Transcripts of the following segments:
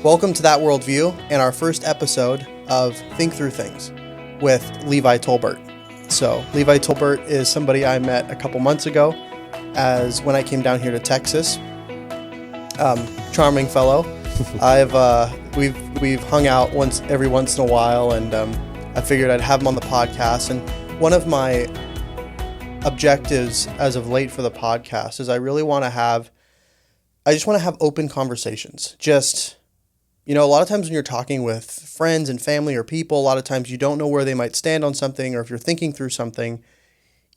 Welcome to That Worldview and our first episode of Think Through Things with Levi Tolbert. So, Levi Tolbert is somebody I met a couple months ago as when I came down here to Texas. Charming fellow. We've hung out every once in a while, and I figured I'd have him on the podcast. And one of my objectives as of late for the podcast is I just want to have open conversations. A lot of times when you're talking with friends and family or people, a lot of times you don't know where they might stand on something, or if you're thinking through something,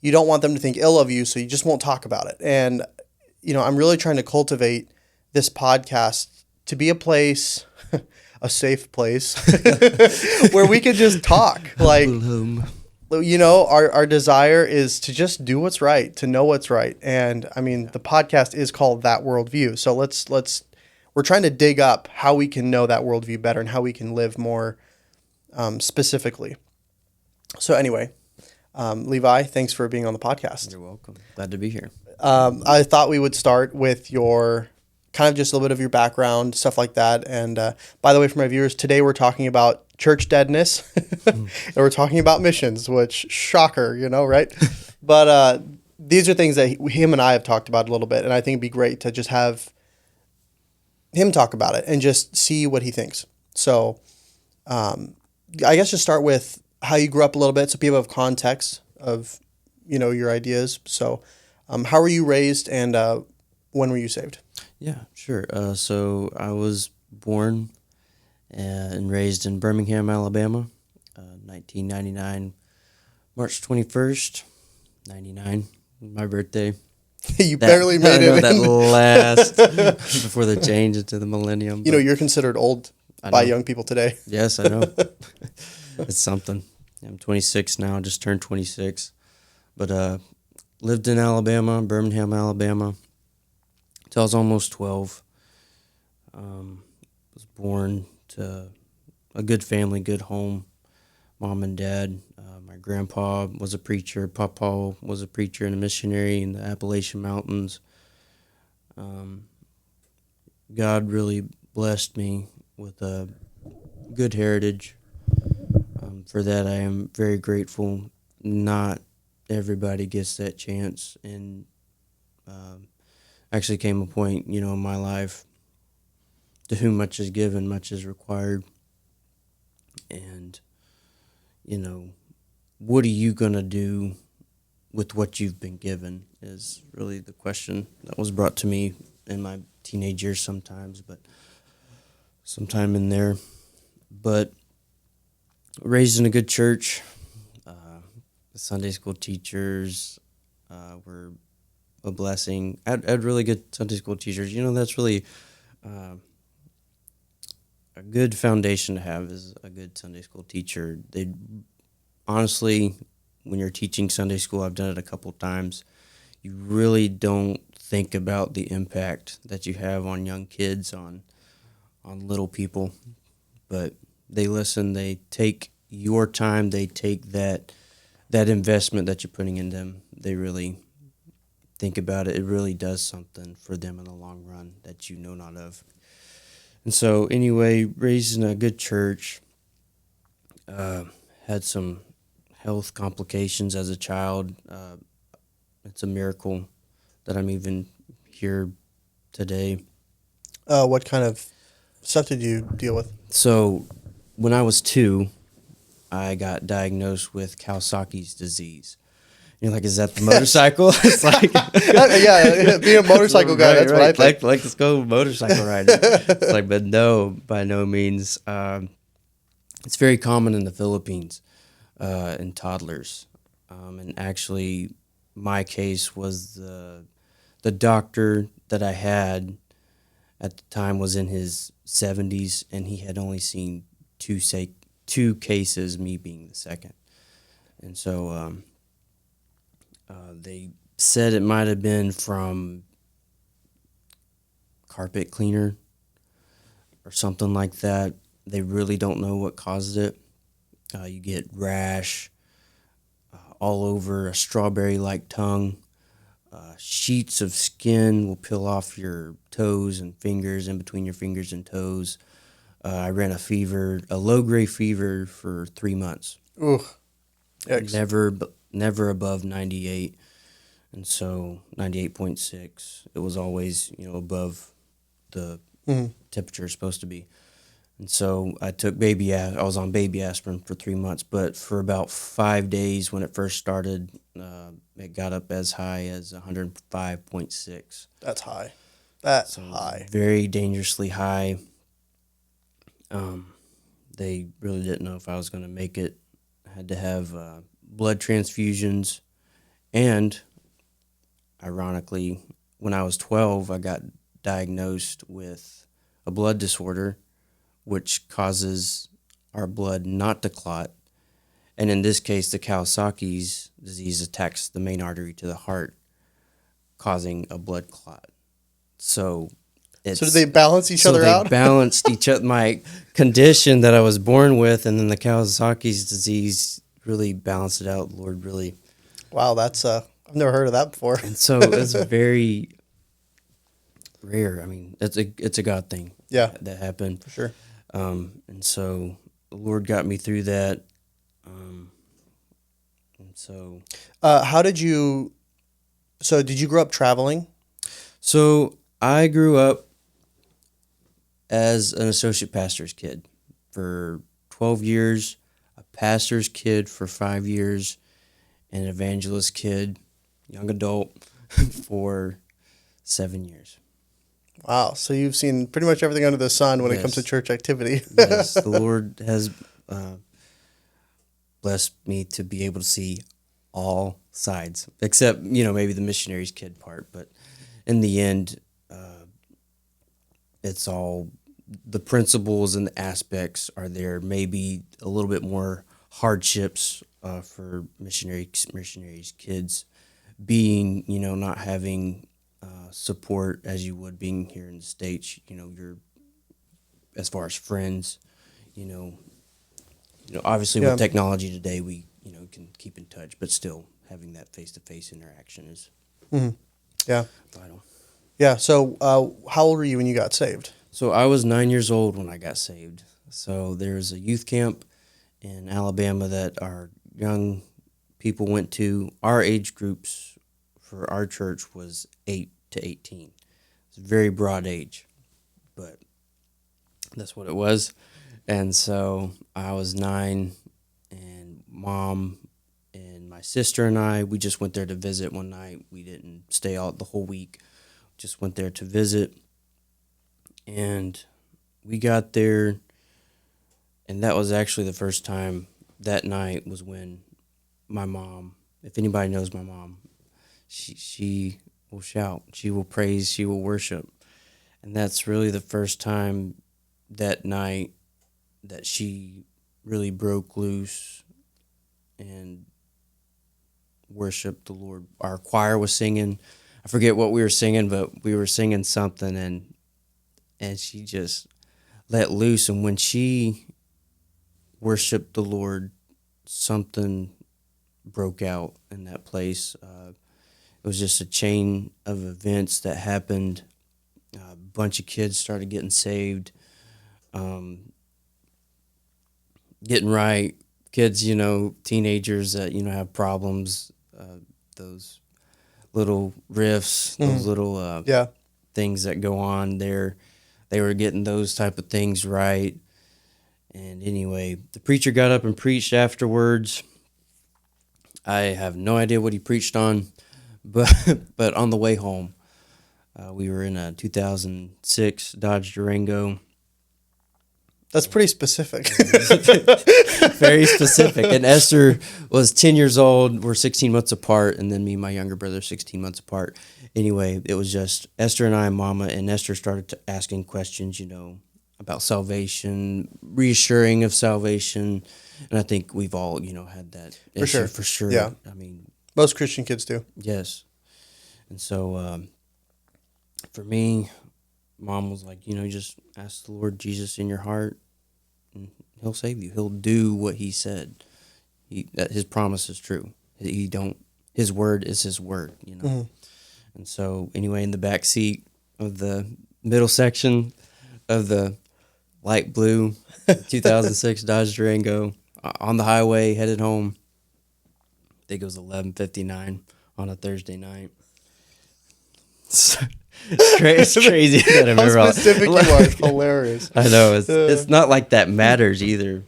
you don't want them to think ill of you, so you just won't talk about it. And, I'm really trying to cultivate this podcast to be a place, a safe place, where we can just talk. Our desire is to just do what's right, to know what's right. And the podcast is called That Worldview. So we're trying to dig up how we can know that worldview better and how we can live more specifically. So anyway, Levi, thanks for being on the podcast. You're welcome. Glad to be here. I thought we would start with your kind of just a little bit of your background, stuff like that. And by the way, for my viewers, today we're talking about church deadness and we're talking about missions, which shocker, right? But these are things that him and I have talked about a little bit. And I think it'd be great to just have him talk about it and just see what he thinks. So I guess just start with how you grew up a little bit so people have context of, your ideas. So how were you raised and when were you saved? Yeah, sure. So I was born and raised in Birmingham, Alabama, 1999, March 21st, 99, my birthday. You barely made it. That last before the change into the millennium. You're considered old by young people today. Yes, I know. It's something. I'm 26 now, just turned 26. But lived in Alabama, Birmingham, Alabama, until I was almost 12. Was born to a good family, good home, mom and dad. My grandpa was a preacher. Papa was a preacher and a missionary in the Appalachian Mountains. God really blessed me with a good heritage. For that, I am very grateful. Not everybody gets that chance, and actually came a point, in my life, to whom much is given, much is required. And, what are you going to do with what you've been given is really the question that was brought to me in my teenage years sometimes, but sometime in there. But raised in a good church, the Sunday school teachers were a blessing. I had really good Sunday school teachers. That's really a good foundation to have is a good Sunday school teacher. They honestly, when you're teaching Sunday school, I've done it a couple times, you really don't think about the impact that you have on young kids, on little people. But they listen, they take your time, they take that investment that you're putting in them. They really think about it. It really does something for them in the long run that you know not of. And so anyway, raised in a good church, had some health complications as a child. It's a miracle that I'm even here today. What kind of stuff did you deal with? So when I was 2, I got diagnosed with Kawasaki's disease. You're like, is that the motorcycle? It's like, yeah, being a motorcycle guy, that's right. What I think. Like, let's go motorcycle riding. It's like, but no, by no means. It's very common in the Philippines in toddlers. And actually, my case was the doctor that I had at the time was in his 70s, and he had only seen two cases, me being the second. And so they said it might have been from carpet cleaner or something like that. They really don't know what caused it. You get rash all over, a strawberry-like tongue. Sheets of skin will peel off your toes and fingers, in between your fingers and toes. I ran a low-grade fever for 3 months. Ooh. Yikes. Never above 98. And so 98.6, it was always, above the temperature is supposed to be. And so I was on baby aspirin for 3 months, but for about 5 days when it first started, it got up as high as 105.6. That's high. That's high. Very dangerously high. They really didn't know if I was going to make it. I had to have blood transfusions, and ironically, when I was 12, I got diagnosed with a blood disorder, which causes our blood not to clot. And in this case, the Kawasaki's disease attacks the main artery to the heart, causing a blood clot. So did they balance each other out? So they balanced each other, my condition that I was born with, and then the Kawasaki's disease really balanced it out. Lord really. Wow, that's I've never heard of that before. And so it's very rare. I mean, it's a God thing. Yeah, that happened for sure. And so the Lord got me through that. And so, how did you? So did you grow up traveling? So I grew up as an associate pastor's kid for 12 years, a pastor's kid for 5 years, and an evangelist kid, young adult, for 7 years. Wow. So you've seen pretty much everything under the sun when it comes to church activity. Yes, the Lord has blessed me to be able to see all sides, except, maybe the missionary's kid part. But in the end, it's all the principles and the aspects are there. Maybe a little bit more hardships for missionaries' kids, being, not having support as you would being here in the States. You're, as far as friends, obviously with technology today, we can keep in touch, but still having that face-to-face interaction is vital. Yeah. So how old were you when you got saved? So I was 9 years old when I got saved. So there's a youth camp in Alabama that our young people went to. Our age groups for our church was 8 to 18. It's a very broad age, but that's what it was. And so I was 9, and Mom and my sister and I, we just went there to visit one night. We didn't stay out the whole week. Just went there to visit. And we got there, and that was actually the first time. That night was when my mom, if anybody knows my mom, she will shout, she will praise, she will worship. And that's really the first time that night that she really broke loose and worshiped the Lord. Our choir was singing. I forget what we were singing, but we were singing something, and she just let loose. And when she worshiped the Lord, something broke out in that place. It was just a chain of events that happened. A bunch of kids started getting saved, getting right. Kids, teenagers that, have problems, those little rifts, those little things that go on there. They were getting those type of things right. And anyway, the preacher got up and preached afterwards. I have no idea what he preached on, but on the way home, we were in a 2006 Dodge Durango. That's pretty specific. Very specific. And Esther was 10 years old. We're 16 months apart. And then me and my younger brother, 16 months apart. Anyway, it was just Esther and I and Mama. And Esther started asking questions, about salvation, reassuring of salvation. And I think we've all, had that issue for sure. Yeah. I mean, most Christian kids do. Yes. And so for me, Mom was like, just ask the Lord Jesus in your heart, and He'll save you. He'll do what He said. That His promise is true. His word is His word. And so anyway, in the back seat of the middle section of the light blue, 2006 Dodge Durango, on the highway, headed home. I think it was 11:59 on a Thursday night. It's crazy that I remember How all. specific you are. It's hilarious. I know it's not like that matters either.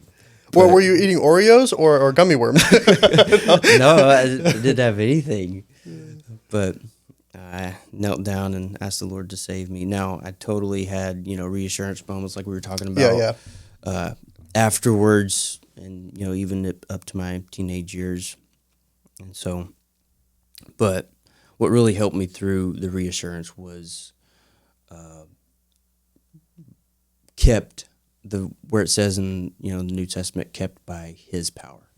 Well, were you eating Oreos or gummy worms? No, I didn't have anything. But I knelt down and asked the Lord to save me. Now, I totally had, reassurance moments like we were talking about afterwards, and, even up to my teenage years. And so, but what really helped me through the reassurance was where it says in, the New Testament, kept by his power,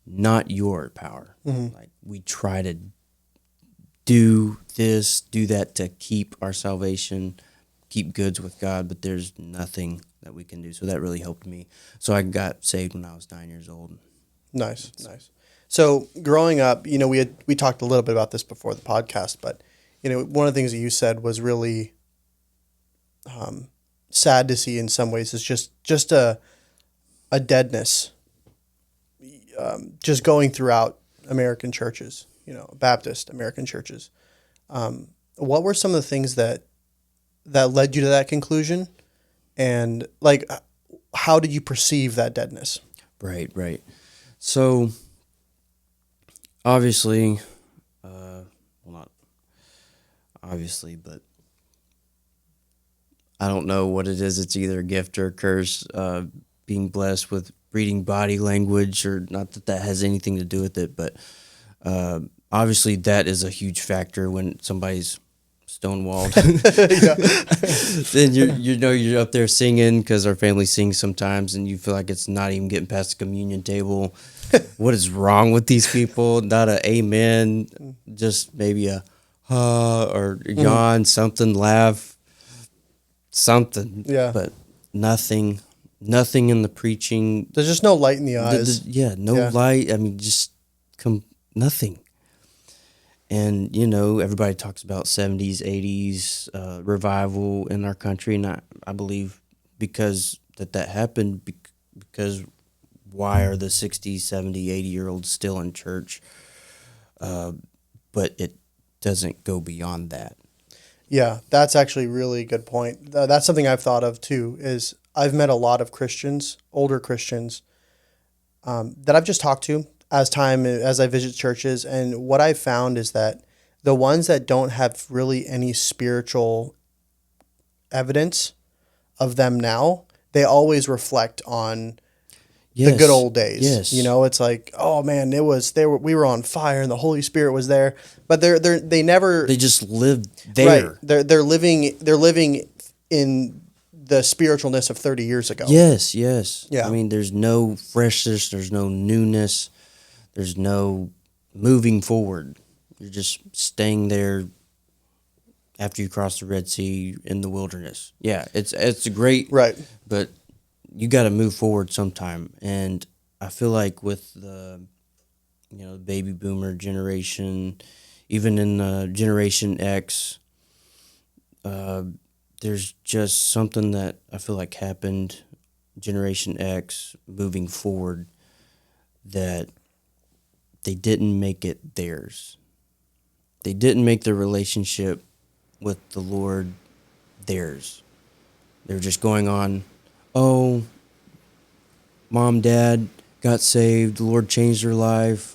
not your power. Mm-hmm. Like, we try to do this, do that to keep our salvation, keep goods with God, but there's nothing that we can do. So that really helped me. So I got saved when I was 9 years old. Nice. So growing up, we talked a little bit about this before the podcast, but one of the things that you said was really sad to see in some ways is just a deadness, just going throughout American churches. Baptist American churches. What were some of the things that led you to that conclusion? And how did you perceive that deadness? Right. So obviously, well, not obviously, but I don't know what it is. It's either a gift or a curse, being blessed with reading body language, or not that has anything to do with it, but obviously, that is a huge factor when somebody's stonewalled. Then you're up there singing, because our family sings sometimes, and you feel like it's not even getting past the communion table. What is wrong with these people? Not a amen, just maybe a or yawn, something, laugh, something. Yeah, but nothing in the preaching. There's just no light in the eyes. Light. I mean, just nothing. And, everybody talks about 70s, 80s revival in our country. And I believe because that happened, because why are the 60, 70, 80-year-olds still in church? But it doesn't go beyond that. Yeah, that's actually a really good point. That's something I've thought of too, is I've met a lot of Christians, older Christians, that I've just talked to as I visit churches, and what I've found is that the ones that don't have really any spiritual evidence of them now, they always reflect on the good old days. Yes. It's like, oh man, we were on fire and the Holy Spirit was there, but they just lived there. Right. They're living in the spiritualness of 30 years ago. Yes. Yeah. I mean, there's no freshness, there's no newness. There's no moving forward. You're just staying there after you cross the Red Sea in the wilderness. Yeah, it's great, right? But you got to move forward sometime. And I feel like with the baby boomer generation, even in Generation X, there's just something that I feel like happened, Generation X moving forward, that they didn't make it theirs. They didn't make their relationship with the Lord theirs. They were just going on, oh, mom, dad got saved, the Lord changed their life.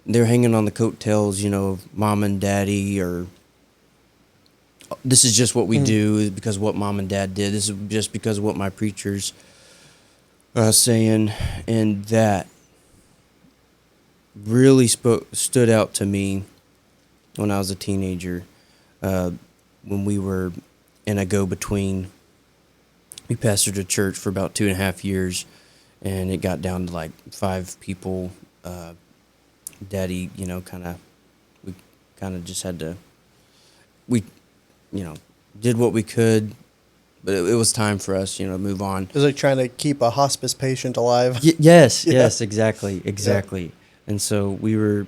They're hanging on the coattails, of mom and daddy, or this is just what we do because of what mom and dad did. This is just because of what my preacher's saying. And that really stood out to me when I was a teenager, when we were in a go-between. We pastored a church for about 2.5 years, and it got down to like 5 people. Daddy, we kind of just had to, did what we could, but it was time for us, to move on. It was like trying to keep a hospice patient alive. Yes, exactly. Yeah. And so we were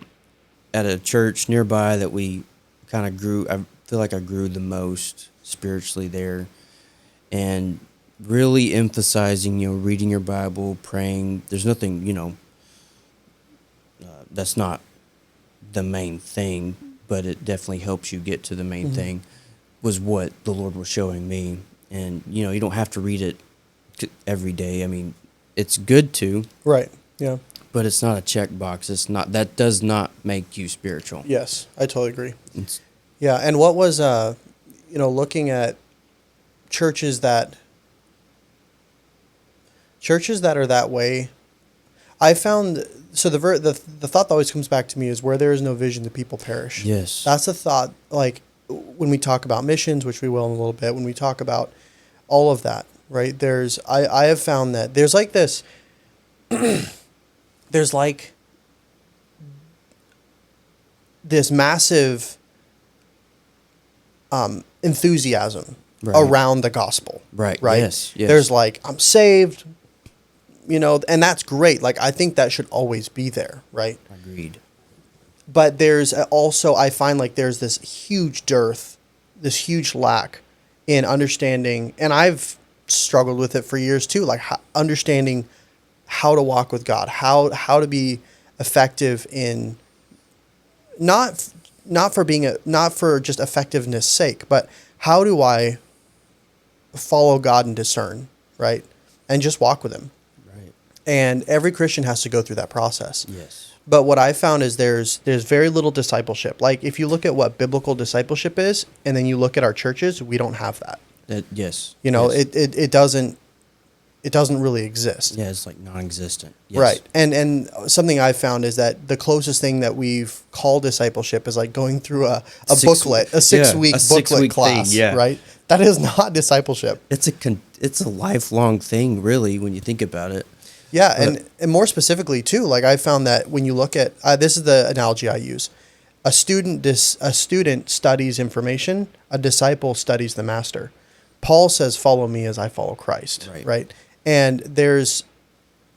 at a church nearby that we kind of grew. I feel like I grew the most spiritually there. And really emphasizing, reading your Bible, praying. There's nothing, that's not the main thing, but it definitely helps you get to the main thing, was what the Lord was showing me. And, you don't have to read it every day. I mean, it's good to, Right. Yeah. but it's not a checkbox. It's not, that does not make you spiritual. Yes, I totally agree. It's, Yeah, and what was looking at churches that are that way, I found so the thought that always comes back to me is where there is no vision, the people perish. yes. That's the thought. Like when we talk about missions, which we will in a little bit, when we talk about all of that, right? I have found that there's like this. There's like this massive enthusiasm Right. around the gospel. Right. Right. Yes. Yes. There's like, I'm saved, and that's great. Like, I think that should always be there. Right. Agreed. But there's also, I find like there's this huge dearth, this huge lack in understanding, and I've struggled with it for years too, like understanding how to walk with God, how to be effective in not for just effectiveness sake, but how do I follow God and discern, right? And just walk with him. Right. And every Christian has to go through that process. Yes. But what I found is there's very little discipleship. Like if you look at what biblical discipleship is, and then you look at our churches, we don't have that. Yes. Yes. Yes. It doesn't really exist. Yeah, it's like non-existent. Yes. Right. And something I've found is that the closest thing that we've called discipleship is like going through a booklet, a 6-week booklet class, thing, yeah. right? That is not discipleship. It's a lifelong thing, really, when you think about it. Yeah, But- and more specifically too, like I found that when you look at this is the analogy I use. A student studies information, a disciple studies the master. Paul says, "Follow me as I follow Christ." Right? And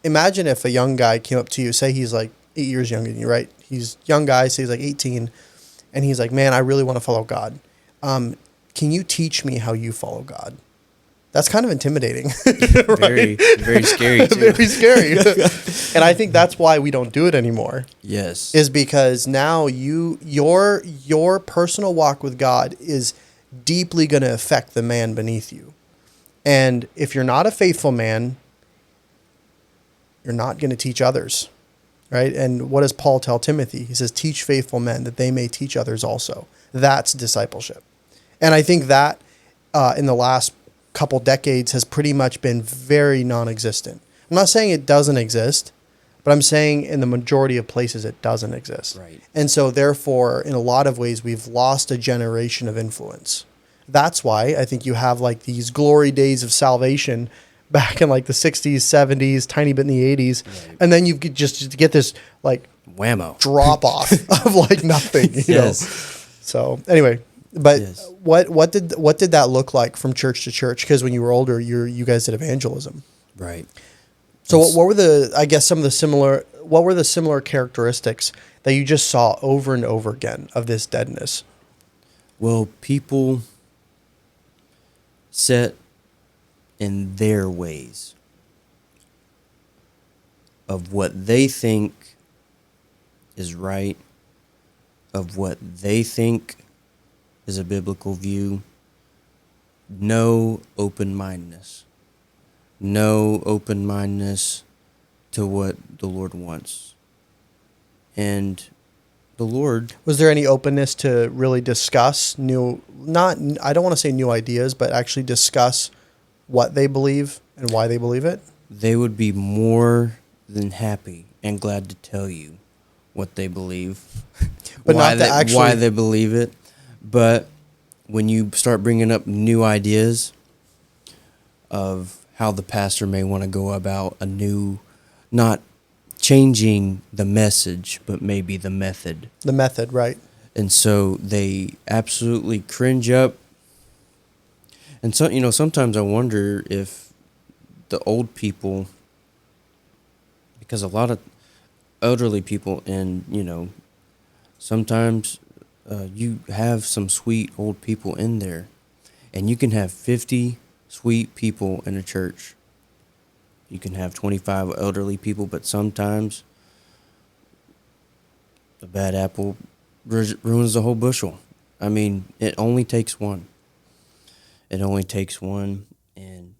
imagine if a young guy came up to you, say he's like 8 years younger than you, right? He's a young guy, say he's like 18, and he's like, "Man, I really want to follow God. Can you teach me how you follow God?" That's kind of intimidating. Very, very scary too. Very scary. And I think that's why we don't do it anymore. Yes. Is because now your personal walk with God is deeply going to affect the man beneath you. And if you're not a faithful man, you're not going to teach others. Right? And what does Paul tell Timothy? He says, "Teach faithful men that they may teach others also." That's discipleship. And I think that in the last couple decades has pretty much been very non-existent. I'm not saying it doesn't exist, but I'm saying in the majority of places it doesn't exist. Right. And so therefore, in a lot of ways, we've lost a generation of influence. That's why I think you have like these glory days of salvation back in like the 60s, 70s, tiny bit in the 80s. Right. And then you just get this like whammo drop off of like nothing. You know? So anyway, but Yes. what did that look like from church to church? Because when you were older, you guys did evangelism. Right. So what were the similar characteristics that you just saw over and over again of this deadness? Well, people set in their ways of what they think is right, of what they think is a biblical view. No open-mindedness. No open-mindedness to what the Lord wants. And the Lord... Was there any openness to really discuss I don't want to say new ideas, but actually discuss what they believe and why they believe it? They would be more than happy and glad to tell you what they believe, But why not to actually... why they believe it. But when you start bringing up new ideas of how the pastor may want to go about not changing the message, but maybe the method. The method, right. And so they absolutely cringe up. And so, sometimes I wonder if the old people, because a lot of elderly people, and, sometimes you have some sweet old people in there, and you can have 50, sweet people in a church. You can have 25 elderly people, but sometimes the bad apple ruins the whole bushel. I mean, it only takes one. It only takes one, and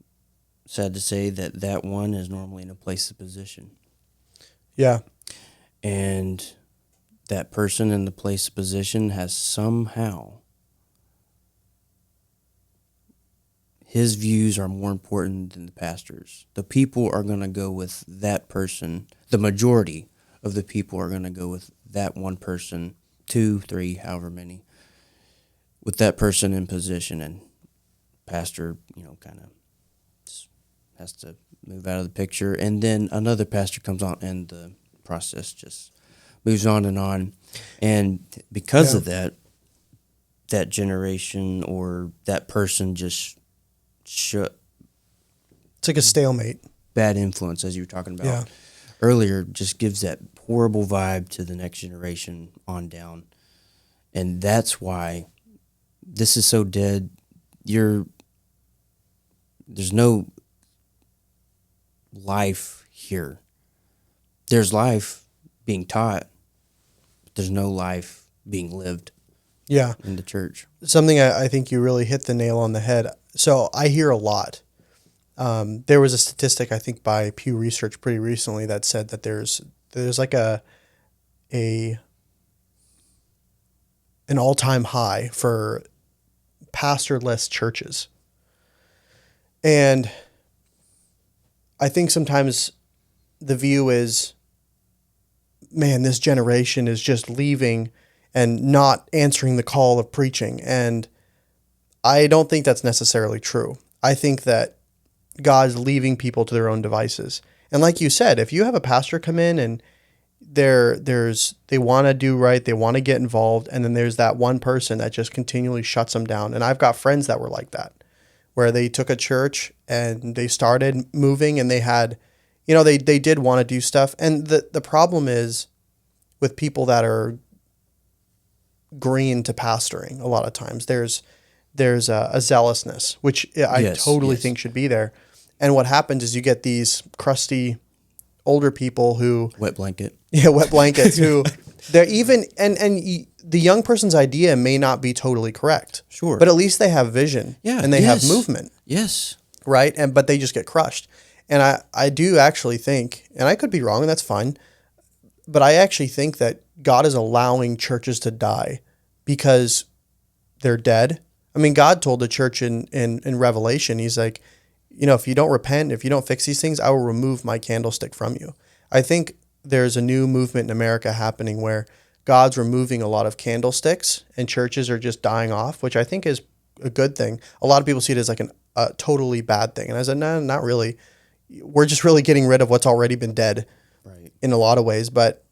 sad to say that that one is normally in a place of position. Yeah. And that person in the place of position has somehow, his views are more important than the pastor's. The people are going to go with that person. The majority of the people are going to go with that one person, 2, 3, however many, with that person in position. And pastor, kind of has to move out of the picture. And then another pastor comes on, and the process just moves on and on. And because of that, that generation or that person just it's like a stalemate. Bad influence, as you were talking about earlier, just gives that horrible vibe to the next generation on down. And that's why this is so dead. There's no life here. There's life being taught, but there's no life being lived in the church. Something I think you really hit the nail on the head. So I hear a lot. There was a statistic, I think, by Pew Research pretty recently that said that there's like an all-time high for pastorless churches. And I think sometimes the view is, man, this generation is just leaving and not answering the call of preaching. And I don't think that's necessarily true. I think that God's leaving people to their own devices. And like you said, if you have a pastor come in and they want to do right, they want to get involved, and then there's that one person that just continually shuts them down. And I've got friends that were like that, where they took a church and they started moving and they had, they did want to do stuff. And the problem is with people that are green to pastoring, a lot of times there's a zealousness, which I totally think should be there. And what happens is you get these crusty older people who wet blankets who they're even, and the young person's idea may not be totally correct. Sure. But at least they have vision and they have movement. Yes. Right. But they just get crushed. And I do actually think, and I could be wrong and that's fine, but I actually think that God is allowing churches to die because they're dead. I mean, God told the church in Revelation, he's like, if you don't repent, if you don't fix these things, I will remove my candlestick from you. I think there's a new movement in America happening where God's removing a lot of candlesticks and churches are just dying off, which I think is a good thing. A lot of people see it as like a totally bad thing. And I said, no, not really. We're just really getting rid of what's already been dead in a lot of ways. But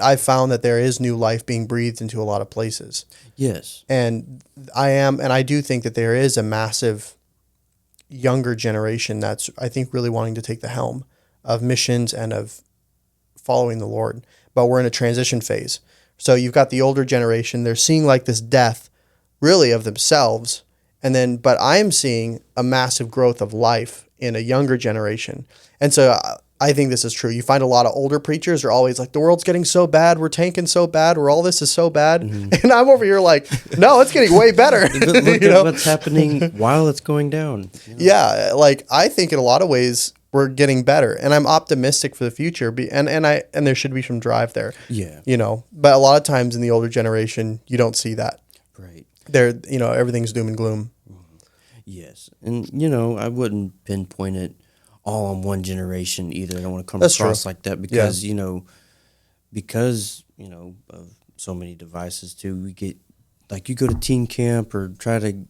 I found that there is new life being breathed into a lot of places. Yes. And I do think that there is a massive younger generation that's, I think, really wanting to take the helm of missions and of following the Lord. But we're in a transition phase. So you've got the older generation, they're seeing like this death really of themselves. But I am seeing a massive growth of life in a younger generation. And so I think this is true. You find a lot of older preachers are always like, the world's getting so bad, we're tanking so bad, all this is so bad. Mm-hmm. And I'm over here like, no, it's getting way better. Look at what's happening while it's going down. Yeah, like I think in a lot of ways we're getting better, and I'm optimistic for the future. And there should be some drive there. Yeah, But a lot of times in the older generation, you don't see that. Right. Everything's doom and gloom. Yes, and I wouldn't pinpoint it all on one generation either. I don't want to come That's across true. like that because of so many devices too. We get like you go to teen camp or try to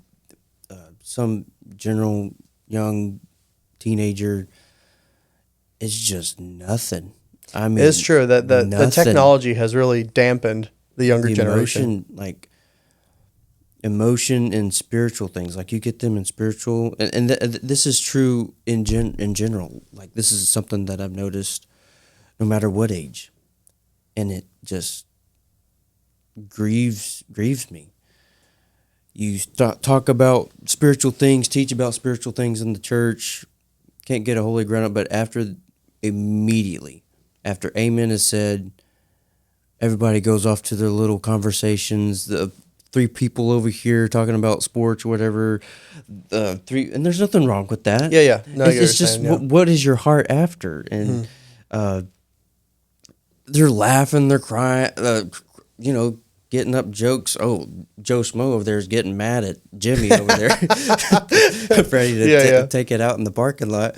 some general young teenager. It's just nothing. I mean, it's true that the technology has really dampened the younger generation. Emotion and spiritual things, like you get them in spiritual, and this is true in general. Like this is something that I've noticed, no matter what age, and it just grieves me. You talk about spiritual things, teach about spiritual things in the church, can't get a holy ground up, but immediately after amen is said, everybody goes off to their little conversations. The three people over here talking about sports or whatever. And there's nothing wrong with that. Yeah. No, it's just what is your heart after? And they're laughing, they're crying, getting up jokes. Oh, Joe Smo over there is getting mad at Jimmy over there, ready to take it out in the parking lot.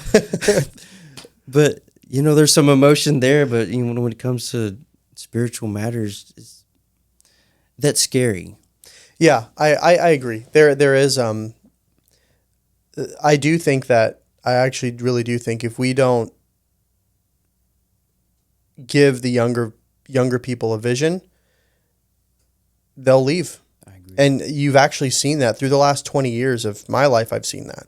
But there's some emotion there. But when it comes to spiritual matters, that's scary. Yeah, I agree. There is. I do think that I actually really do think if we don't give the younger people a vision, they'll leave. I agree. And you've actually seen that through the last 20 years of my life. I've seen that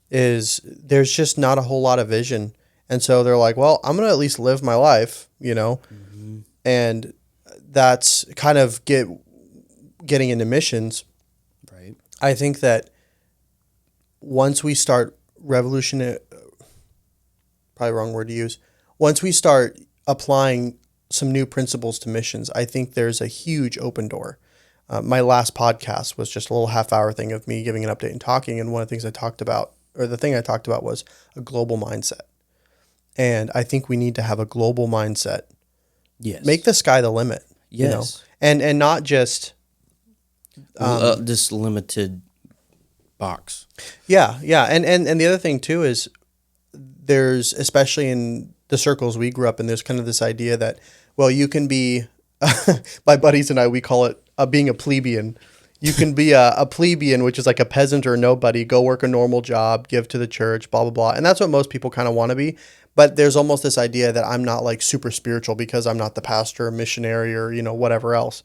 there's just not a whole lot of vision. And so they're like, well, I'm going to at least live my life, Mm-hmm. and that's kind of getting into missions. Right. I think that once we start probably wrong word to use. Once we start applying some new principles to missions, I think there's a huge open door. My last podcast was just a little half-hour thing of me giving an update and talking, and one of the things I talked about, or the thing I talked about, was a global mindset. And I think we need to have a global mindset. Yes. Make the sky the limit. Yes. And not just this limited box. Yeah. And the other thing too is there's, especially in the circles we grew up in, there's kind of this idea that, well, you can be, my buddies and I, we call it being a plebeian. You can be a plebeian, which is like a peasant or a nobody, go work a normal job, give to the church, blah, blah, blah. And that's what most people kind of want to be. But there's almost this idea that I'm not like super spiritual because I'm not the pastor or missionary or, whatever else.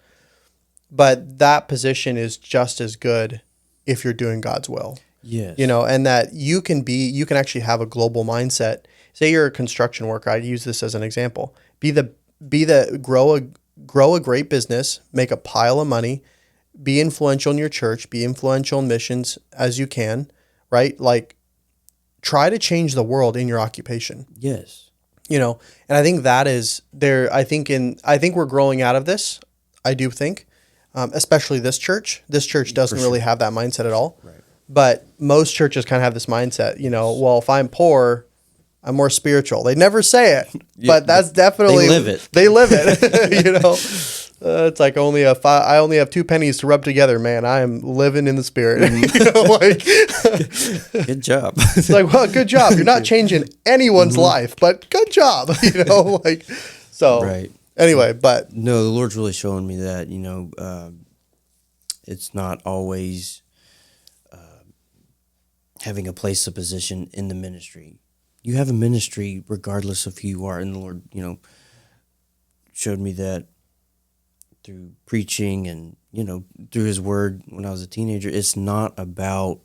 But that position is just as good if you're doing God's will. Yes. And that you can actually have a global mindset. Say you're a construction worker. I use this as an example. Grow a great business, make a pile of money, be influential in your church, be influential in missions as you can, right? Like, try to change the world in your occupation. Yes. And I think that is there. I think we're growing out of this. I do think, especially this church. This church doesn't really have that mindset at all. Right. But most churches kind of have this mindset, well, if I'm poor, I'm more spiritual. They never say it, but that's definitely they live it. They live it. It's like I only have 2 pennies to rub together, man. I am living in the spirit. Good job. It's like, well, good job. You're not changing anyone's life, but good job. So right. Anyway, but no, the Lord's really showing me that it's not always having a place, a position in the ministry. You have a ministry regardless of who you are, and the Lord, showed me that through preaching and, through His Word when I was a teenager. It's not about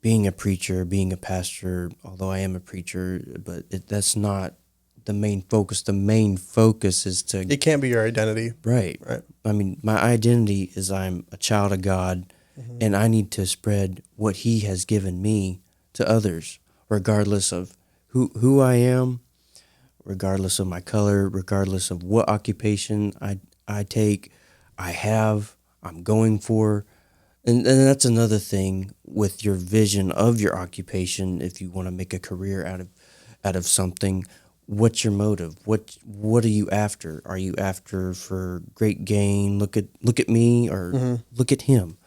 being a preacher, being a pastor, although I am a preacher, but that's not the main focus. The main focus is to... It can't be your identity. Right. I mean, my identity is I'm a child of God, and I need to spread what He has given me to others, regardless of who I am, regardless of my color, regardless of what occupation I take, I'm going for. And that's another thing with your vision of your occupation. If you want to make a career out of something, what's your motive? What are you after? Are you after for great gain? Look at me, or look at Him.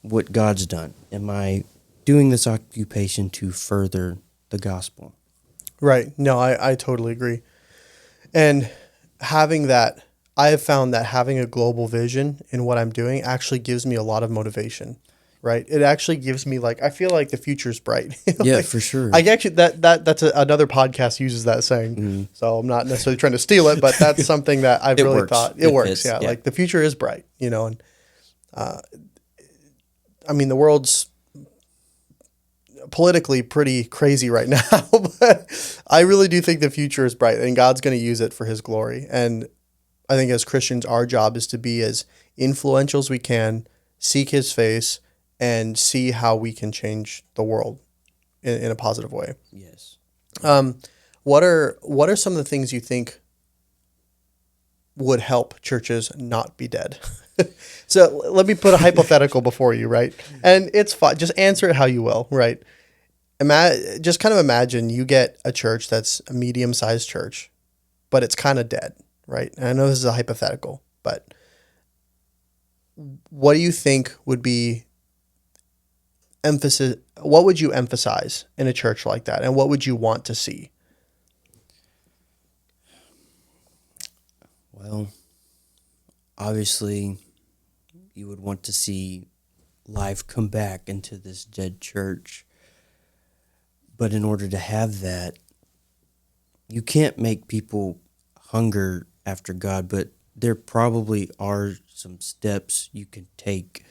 What God's done. Am I doing this occupation to further the gospel? Right. No, I totally agree. And having that, I have found that having a global vision in what I'm doing actually gives me a lot of motivation, right? It actually gives me I feel like the future's bright. Yeah, for sure. I actually, that's another podcast uses that saying. Mm-hmm. So I'm not necessarily trying to steal it, but that's something that I've really works. thought. It works. Fits, yeah. Yeah. Like the future is bright, and I mean, the world's politically pretty crazy right now, but I really do think the future is bright and God's going to use it for His glory. And I think as Christians, our job is to be as influential as we can, seek his face, and see how we can change the world in a positive way. Yes. What are some of the things you think would help churches not be dead? So let me put a hypothetical before you, right? And it's fine. Just answer it how you will, right? Just kind of imagine you get a church that's a medium-sized church, but it's kind of dead, right? And I know this is a hypothetical, but what do you think would be emphasis? What would you emphasize in a church like that, and what would you want to see? Well, obviously, you would want to see life come back into this dead church. But in order to have that, you can't make people hunger after God, but there probably are some steps you can take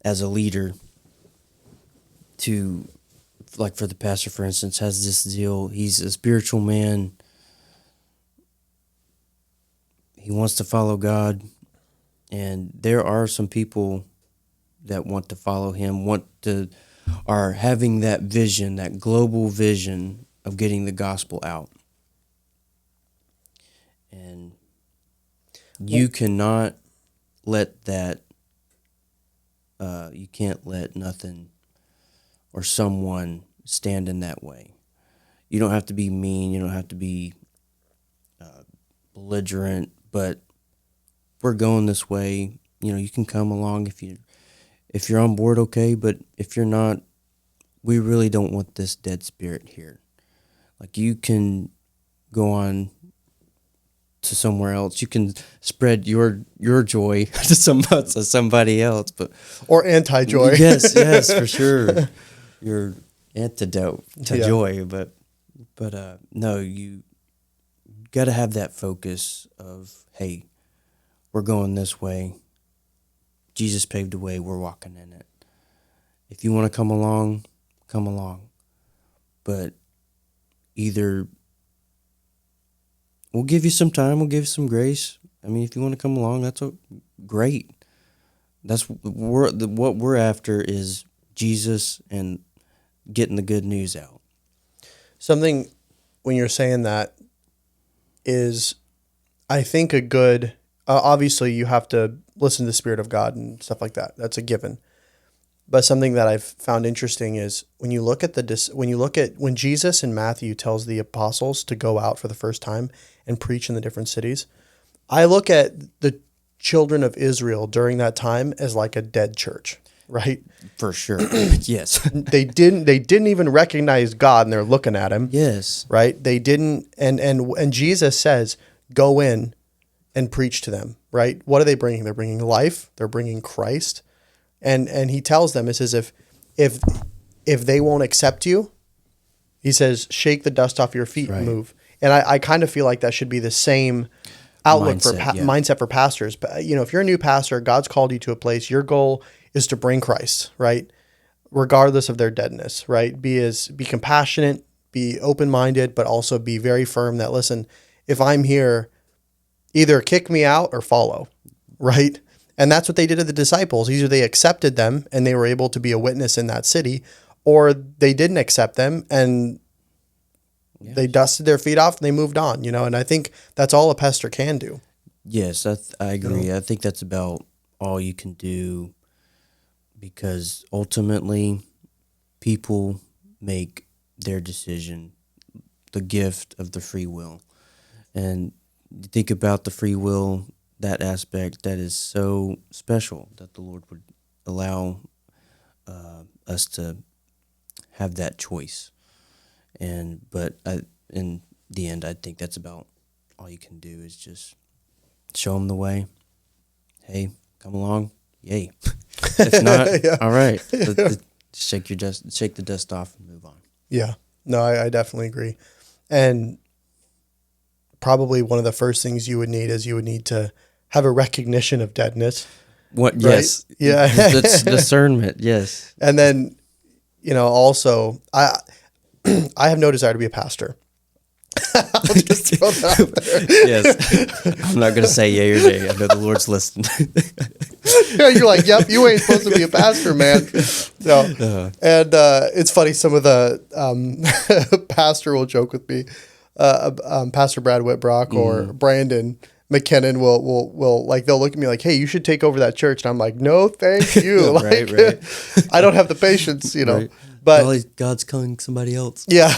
as a leader to, like for the pastor, for instance, has this zeal. He's a spiritual man. He wants to follow God. And there are some people that want to follow him, are having that vision, that global vision of getting the gospel out. And you cannot let that, you can't let nothing or someone stand in that way. You don't have to be mean, you don't have to be belligerent, but we're going this way. You know, you can come along if you're on board, okay, but if you're not, we really don't want this dead spirit here. Like, you can go on to somewhere else. You can spread your joy to somebody else, but Or anti-joy. yes, for sure. Your antidote to joy, but no, you got to have that focus of, hey, we're going this way. Jesus paved the way. We're walking in it. If you want to come along, come along. But either we'll give you some time, we'll give you some grace. I mean, if you want to come along, that's great. What we're after is Jesus and getting the good news out. Something when you're saying that is, I think a good, obviously you have to listen to the Spirit of God and stuff like that. That's a given. But something that I've found interesting is when Jesus in Matthew tells the apostles to go out for the first time and preach in the different cities, I look at the children of Israel during that time as like a dead church, right? For sure. Yes. They didn't even recognize God, and they're looking at him. Yes. Right? They didn't, and Jesus says, go in and preach to them, right? What are they bringing? They're bringing life. They're bringing Christ. And he tells them, it says, if they won't accept you, he says, shake the dust off your feet and move. And I kind of feel like that should be the same outlook mindset for pastors. But, you know, if you're a new pastor, God's called you to a place, your goal is to bring Christ, right? Regardless of their deadness, right? Be compassionate, be open-minded, but also be very firm that, listen, if I'm here, either kick me out or follow, right? And that's what they did to the disciples. Either they accepted them and they were able to be a witness in that city, or they didn't accept them and they dusted their feet off and they moved on, you know? And I think that's all a pastor can do. Yes, I agree. You know? I think that's about all you can do, because ultimately people make their decision, the gift of the free will. And think about the free will, that aspect that is so special that the Lord would allow us to have that choice. But in the end, I think that's about all you can do is just show them the way. Hey, come along. Yay. If not, all right. Shake the dust off and move on. Yeah. No, I definitely agree. And probably one of the first things you would need to have a recognition of deadness. What? Right? Yes. Yeah. That's discernment. Yes. And then, you know, also I have no desire to be a pastor. I'll just throw that out there. Yes. I'm not going to say yay or nay. I know the Lord's listening. Yeah, you're like, yep, you ain't supposed to be a pastor, man. So, and it's funny. Some of the pastor will joke with me. Pastor Brad Whitbrock or Brandon McKinnon will like, they'll look at me like, hey, you should take over that church. And I'm like, no, thank you. Like, right. I don't have the patience, Right. But God's calling somebody else. Yeah.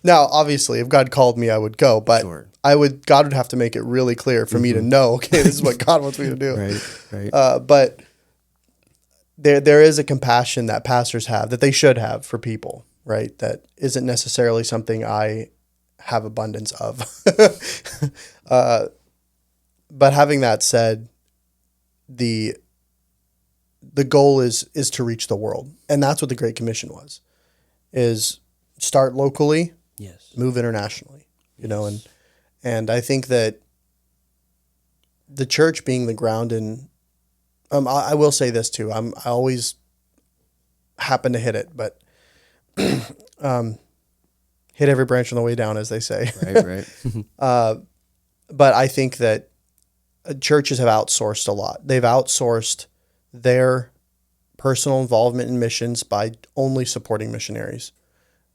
Now, obviously, if God called me, I would go, but Sure. God would have to make it really clear for me to know, okay, this is what God wants me to do. Right. But there is a compassion that pastors have, that they should have for people, right? That isn't necessarily something I have abundance of. But having that said, the goal is to reach the world. And that's what the Great Commission was, is start locally, yes, move internationally, and I think that the church being the ground in, I will say this too. I always happen to hit it, but hit every branch on the way down, as they say. Right. But I think that churches have outsourced a lot. They've outsourced their personal involvement in missions by only supporting missionaries.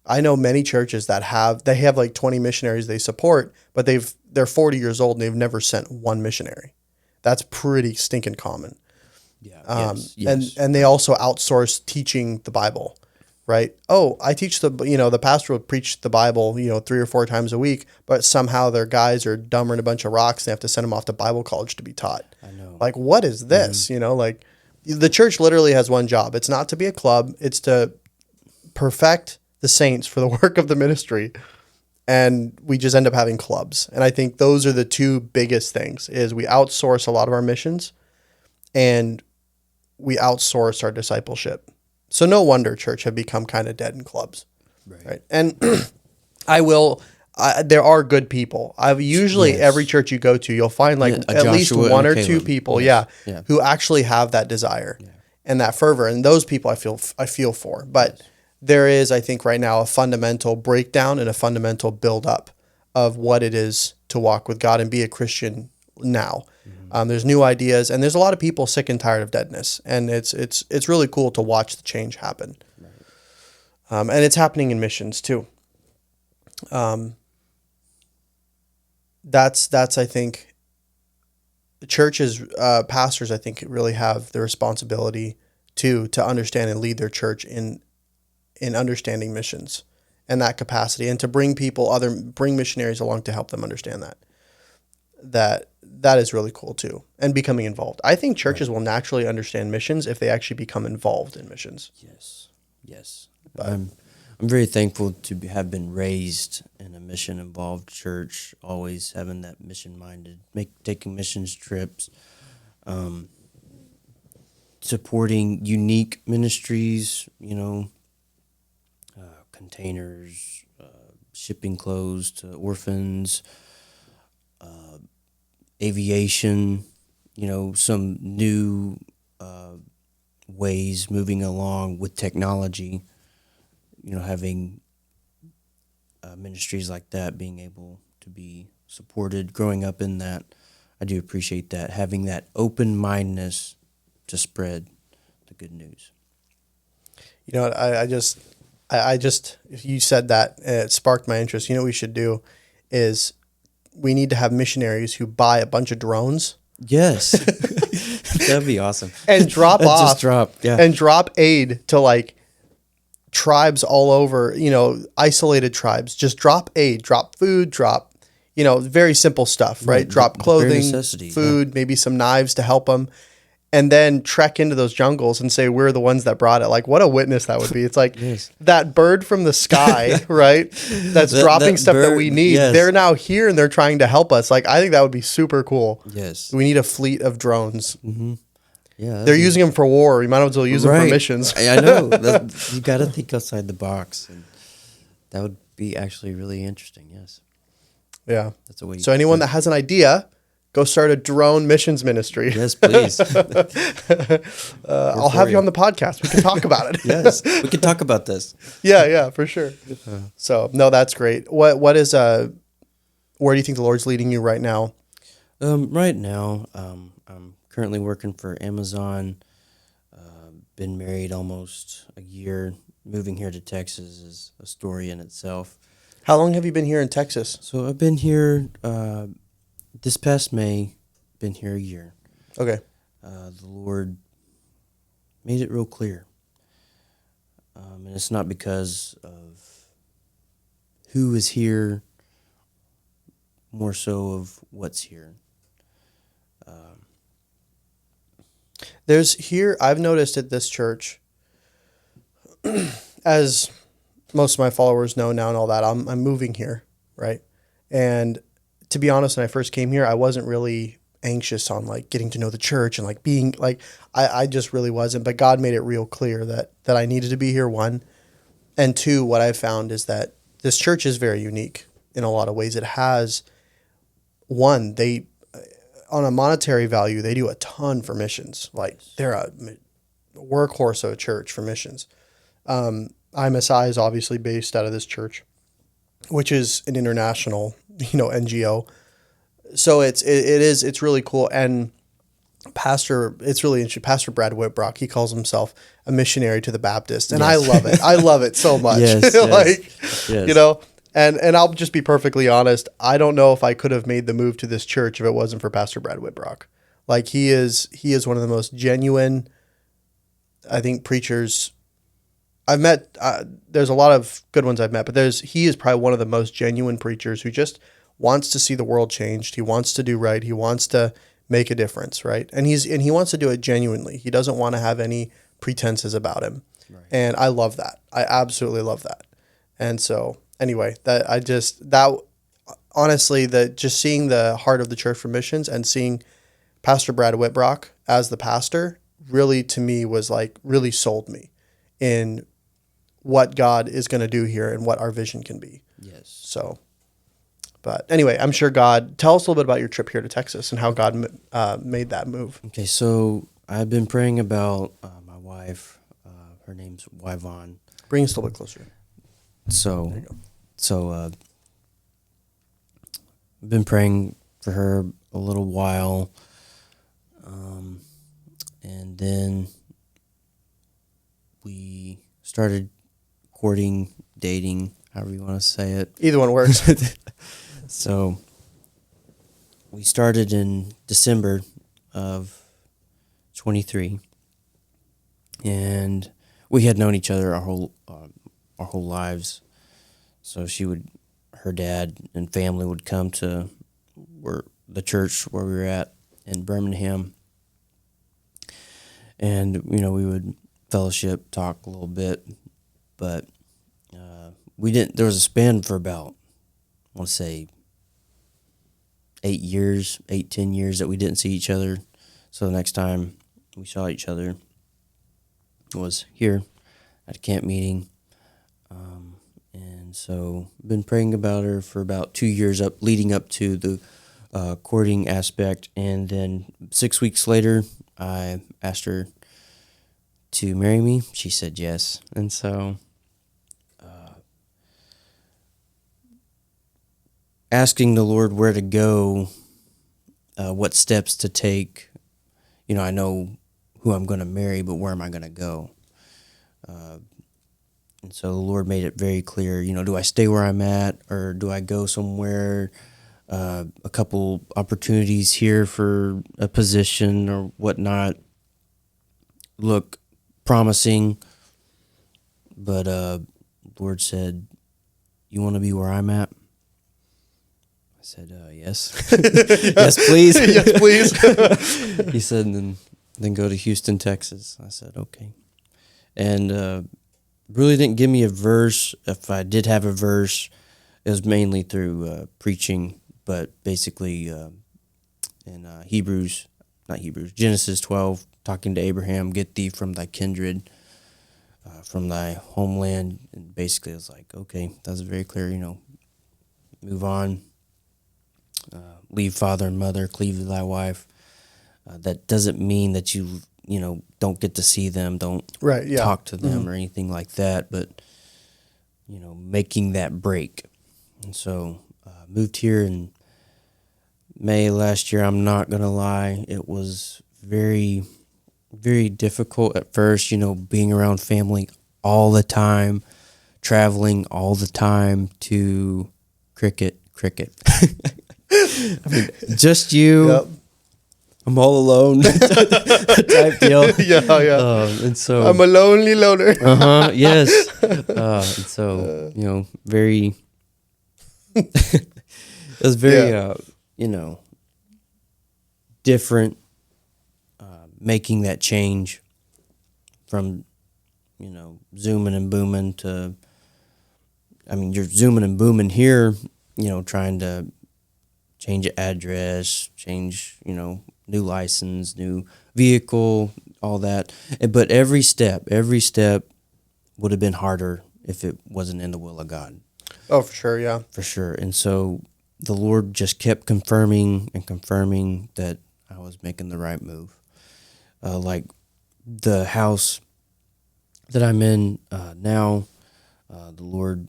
I know many churches that have like 20 missionaries they support, but they're 40 years old and they've never sent one missionary. That's pretty stinking common. Yeah. Yes. And they also outsource teaching the Bible, right? Oh, I teach the pastor will preach the Bible, 3 or 4 times a week, but somehow their guys are dumber than a bunch of rocks. They have to send them off to Bible college to be taught. I know. Like, what is this? Like the church literally has one job. It's not to be a club. It's to perfect the saints for the work of the ministry. And we just end up having clubs. And I think those are the two biggest things, is we outsource a lot of our missions and we outsource our discipleship. So no wonder church have become kind of dead in clubs. Right? And there are good people. Every church you go to, you'll find at least one or two people, who actually have that desire and that fervor. And those people I feel for. But there is, I think right now, a fundamental breakdown and a fundamental buildup of what it is to walk with God and be a Christian now. There's new ideas, and there's a lot of people sick and tired of deadness, and it's really cool to watch the change happen. And it's happening in missions too. That's I think churches, pastors, I think really have the responsibility to understand and lead their church in understanding missions and that capacity, and to bring missionaries along to help them understand that is really cool too, and becoming involved. I think churches will naturally understand missions if they actually become involved in missions. Yes. But I'm very thankful to have been raised in a mission-involved church, always having that mission-minded, taking missions trips, supporting unique ministries, containers, shipping clothes to orphans, aviation, some new ways moving along with technology, having ministries like that, being able to be supported, growing up in that. I do appreciate that, having that open-mindedness to spread the good news. I just, if you said that, it sparked my interest. What we should do is we need to have missionaries who buy a bunch of drones. Yes. That'd be awesome. And drop and drop aid to tribes all over, isolated tribes. Just drop aid, drop food, drop, very simple stuff, right? Drop clothing, food, maybe some knives to help them. And then trek into those jungles and say, we're the ones that brought it. What a witness that would be. It's yes. That bird from the sky, right? That's dropping stuff bird, that we need. Yes. They're now here and they're trying to help us. I think that would be super cool. Yes. We need a fleet of drones. Mm-hmm. Yeah. They're using them for war. We might as well use them for missions. I know. You got to think outside the box. And that would be actually really interesting. Yes. Yeah. That's a way. So anyone that has an idea, go start a drone missions ministry. Yes, please. I'll have you on the podcast. We can talk about it. Yes, we can talk about this. Yeah, for sure. So no, that's great. What is where do you think the Lord's leading you right now? Right now, I'm currently working for Amazon. Been married almost a year. Moving here to Texas is a story in itself. How long have you been here in Texas? So I've been here this past May. Been here a year. Okay. The Lord made it real clear, and it's not because of who is here, more so of what's here. There's here, I've noticed at this church, as most of my followers know now and all that, I'm moving here, right? And to be honest, when I first came here, I wasn't really anxious on like getting to know the church and like being like, I just really wasn't. But God made it real clear that I needed to be here, one. And two, what I found is that this church is very unique in a lot of ways. It has, one, they, on a monetary value, they do a ton for missions. Like they're a workhorse of a church for missions. IMSI is obviously based out of this church, which is an international, NGO. So it's really cool. And it's really interesting. Pastor Brad Whitbrock, he calls himself a missionary to the Baptist. And Yes. I love it. I love it so much. Yes, yes. And I'll just be perfectly honest. I don't know if I could have made the move to this church if it wasn't for Pastor Brad Whitbrock. Like he is one of the most genuine, I think, preachers I've met. There's a lot of good ones I've met, but he is probably one of the most genuine preachers who just wants to see the world changed. He wants to do right. He wants to make a difference, right? And he wants to do it genuinely. He doesn't want to have any pretenses about him. Right. And I love that. I absolutely love that. And so anyway, honestly, just seeing the heart of the church for missions and seeing Pastor Brad Whitbrock as the pastor really, to me, was like really sold me in what God is going to do here and what our vision can be. Yes. So, but anyway, I'm sure God, tell us a little bit about your trip here to Texas and how God made that move. Okay, so I've been praying about my wife. Her name's Yvonne. Bring us a little bit closer. So I've been praying for her a little while, and then we started courting, dating, however you want to say it. Either one works. So we started in December of 23, and we had known each other our whole lives. So her dad and family would come to the church where we were at in Birmingham, and we would fellowship, talk a little bit, but we didn't. There was a span for about, I want to say, 10 years that we didn't see each other. So the next time we saw each other was here at a camp meeting. And so I've been praying about her for about 2 years leading up to the courting aspect. And then 6 weeks later, I asked her to marry me. She said yes. And so asking the Lord where to go, what steps to take. I know who I'm going to marry, but where am I going to go? And so the Lord made it very clear, do I stay where I'm at, or do I go somewhere, a couple opportunities here for a position or whatnot look promising, but the Lord said, you want to be where I'm at? I said, yes. Yes, please. Yes, please. He said, then go to Houston, Texas. I said, okay. And really didn't give me a verse. If I did have a verse, it was mainly through preaching, but basically in Genesis 12, talking to Abraham, get thee from thy kindred, from thy homeland. And basically it was like, okay, that was very clear, move on. leave father and mother, cleave to thy wife. That doesn't mean that you don't get to see them, don't Right. Yeah. talk to them or anything like that, but making that break. And so moved here in May last year. I'm not gonna lie, it was very, very difficult at first, being around family all the time, traveling all the time to cricket. I mean, just you. Yep. I'm all alone type deal. Yeah. And so I'm a lonely loner. yes. And so very. It was very different. Making that change from zooming and booming to. I mean, you're zooming and booming here. Trying to change address, change new license, new vehicle, all that. But every step would have been harder if it wasn't in the will of God. Oh, for sure, yeah. For sure. And so the Lord just kept confirming that I was making the right move. Like the house that I'm in now, the Lord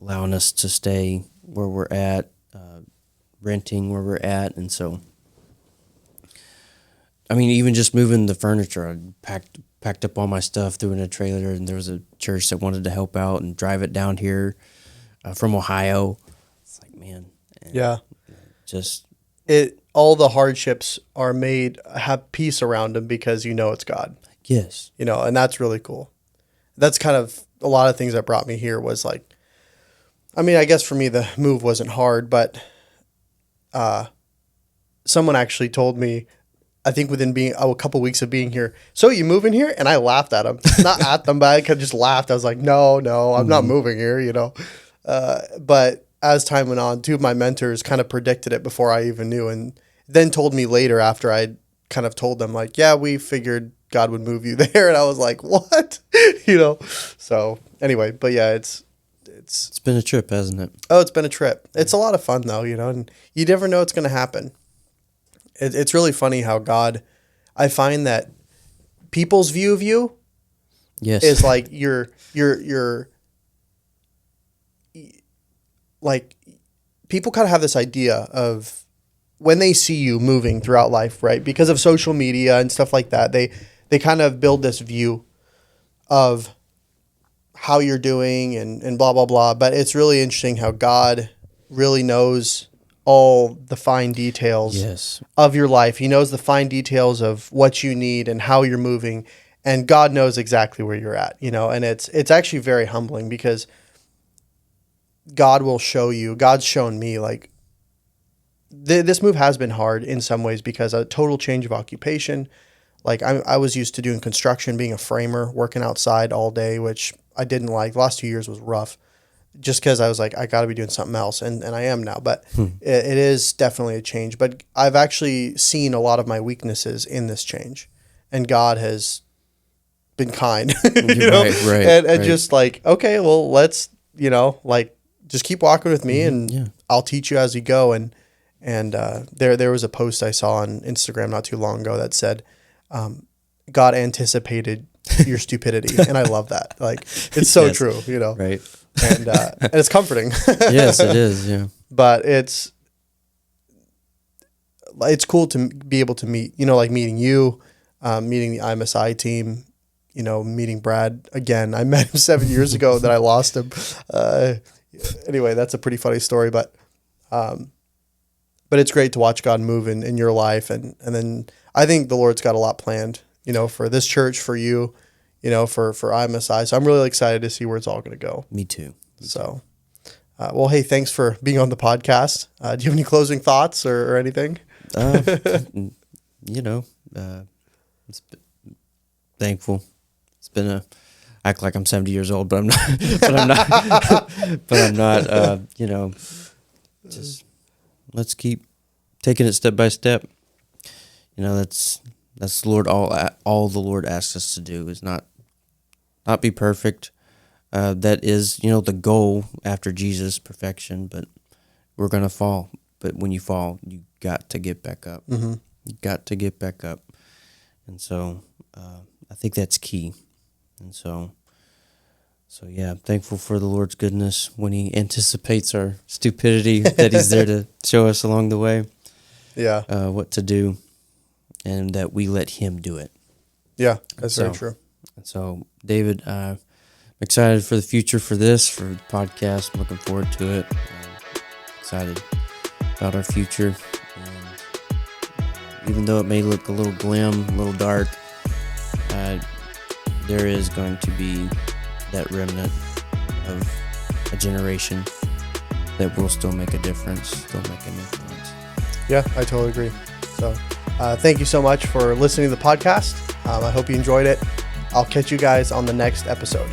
allowing us to stay where we're at, renting where we're at. And so I mean, even just moving the furniture, I packed up all my stuff, threw in a trailer, and there was a church that wanted to help out and drive it down here from Ohio. It's like, man, yeah, just all the hardships are made have peace around them because it's God. Yes, and that's really cool. That's kind of a lot of things that brought me here was like, I mean, I guess for me the move wasn't hard, but someone actually told me, I think within being a couple weeks of being here, so you moving here? And I laughed at them, not at them, but I could just laughed. I was like, no, I'm not moving here, But as time went on, two of my mentors kind of predicted it before I even knew, and then told me later after I kind of told them like, yeah, we figured God would move you there, and I was like, what, So anyway, but yeah, it's been a trip, hasn't it? Oh, it's been a trip. It's a lot of fun though, and you never know what's going to happen. It's really funny how God, I find that people's view of you is like you're like people kind of have this idea of when they see you moving throughout life, right? Because of social media and stuff like that, they kind of build this view of how you're doing and blah, blah, blah. But it's really interesting how God really knows all the fine details of your life. He knows the fine details of what you need and how you're moving, and God knows exactly where you're at, and it's actually very humbling because God will show you. God's shown me like this move has been hard in some ways because a total change of occupation. Like I was used to doing construction, being a framer, working outside all day, which I didn't like. The last 2 years was rough. Just because I was like, I got to be doing something else, and I am now. But it is definitely a change. But I've actually seen a lot of my weaknesses in this change, and God has been kind, and just like, okay, well, let's, just keep walking with me, and I'll teach you as you go. And there was a post I saw on Instagram not too long ago that said, God anticipated your stupidity, and I love that. Like, it's so true, Right. And it's comforting. Yes, it is. Yeah. But it's cool to be able to meet, like meeting you, meeting the IMSI team, meeting Brad again. I met him 7 years ago, then I lost him. Anyway, that's a pretty funny story, but it's great to watch God move in your life. And then I think the Lord's got a lot planned, for this church, for you, for IMSI. So I'm really excited to see where it's all going to go. Me too. So, well, hey, thanks for being on the podcast. Do you have any closing thoughts or anything? It's thankful. It's been act like I'm 70 years old, but I'm not, but I'm not, just let's keep taking it step by step. That's the Lord. All the Lord asks us to do is not be perfect. That is, the goal after Jesus, perfection, but we're going to fall. but when you fall, you got to get back up. Mm-hmm. You got to get back up. And so I think that's key. And so yeah, I'm thankful for the Lord's goodness when he anticipates our stupidity, that he's there to show us along the way what to do, and that we let him do it. Yeah, that's very true. So, David, I'm excited for the future for this, for the podcast. I'm looking forward to it. Excited about our future. And even though it may look a little glim, a little dark, there is going to be that remnant of a generation that will still make a difference, still make an influence. Yeah, I totally agree. So thank you so much for listening to the podcast. I hope you enjoyed it. I'll catch you guys on the next episode.